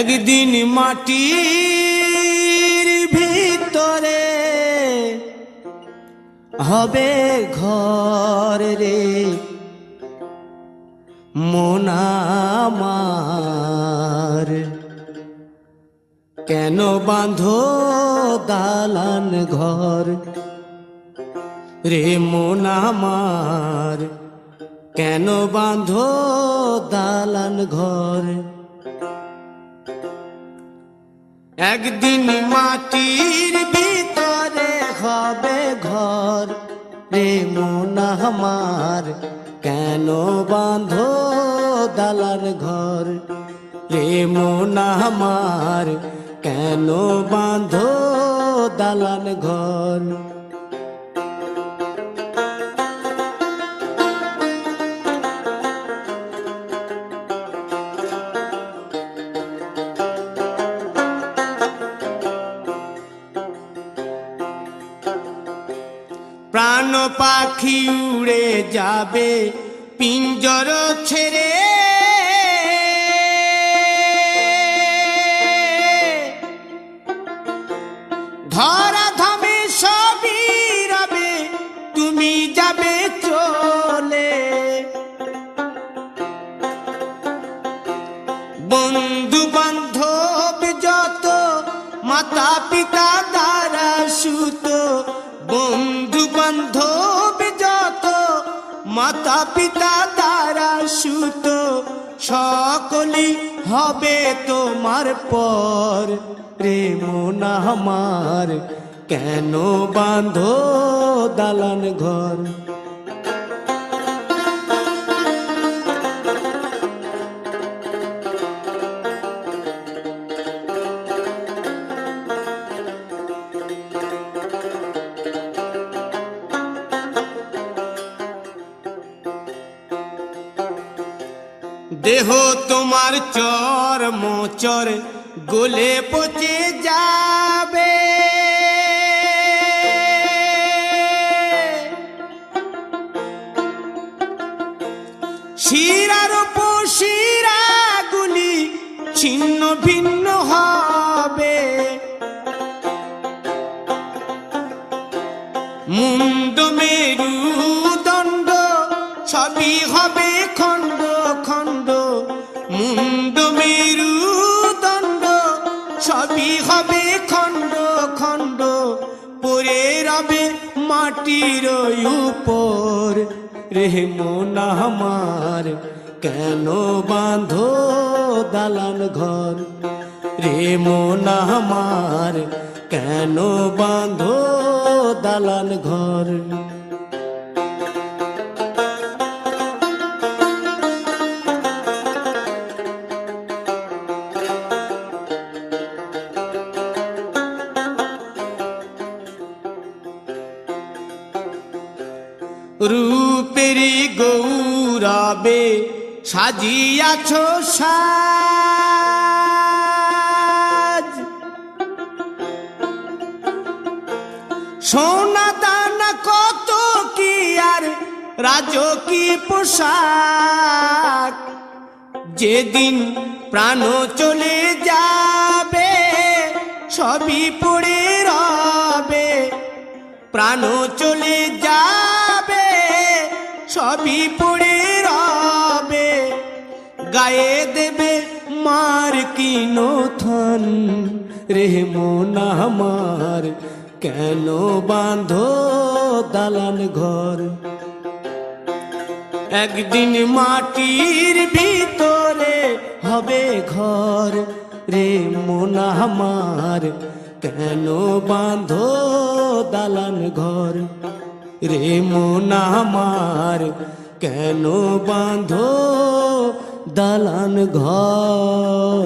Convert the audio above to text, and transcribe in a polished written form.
একদিন মাটির ভিতরে হবে ঘর রে মন আমার, কেন বাঁধো দালান ঘর রে মন আমার, কেন বাঁধো দালান ঘর। একদিন মাটির ভিতরে হবে ঘর রে মন আমার, কেন বাঁধো দালান ঘর রে মন আমার, কেন বাঁধো দালান ঘর। প্রাণ পাখি উড়ে যাবে পিঞ্জর ছেড়ে, ধরা ধামে সবই রবে তুমি যাবে চলে। বন্ধু বান্ধব যত মাতা পিতা দ্বারা সুত, বন্ধু বান্ধব যত মাতা পিতা দ্বারা সুত, সকলই হবে তোমার পর রে মন আমার, কেন বাঁধো দালান ঘর। দেহ তোমার চর্ম চর গলে পচে যাবে, শিরার উপশিরা গুলি ছিন্ন ভিন্ন হবে, মুন্ড মেরুদণ্ড সবই হবে খণ্ড খণ্ড, মুন্ড মেরুদণ্ড সবই হবে খণ্ড খণ্ড, পড়ে রবে মাটির উপর রে মন আমার, কেন বাঁধো দালান ঘর রে মন আমার, কেন বাঁধো দালান ঘর। রূপেরি গৌরবে সাজিয়াছ সাজ, সোনা দানা কত কি আর রাজকী পোশাক, যেদিন প্রাণ চলে যাবে সবই পড়ে রবে, প্রাণ চলে যাবে সবই পড়ে রবে, গায়ে দেবে মার কিনো থান রে মন আমার, কেন বাঁধো দালান ঘর। একদিন মাটির ভিতরে হবে ঘর রে মন আমার, কেন বাঁধো দালান ঘর রে মন আমার, কেন বাঁধো দালান ঘর।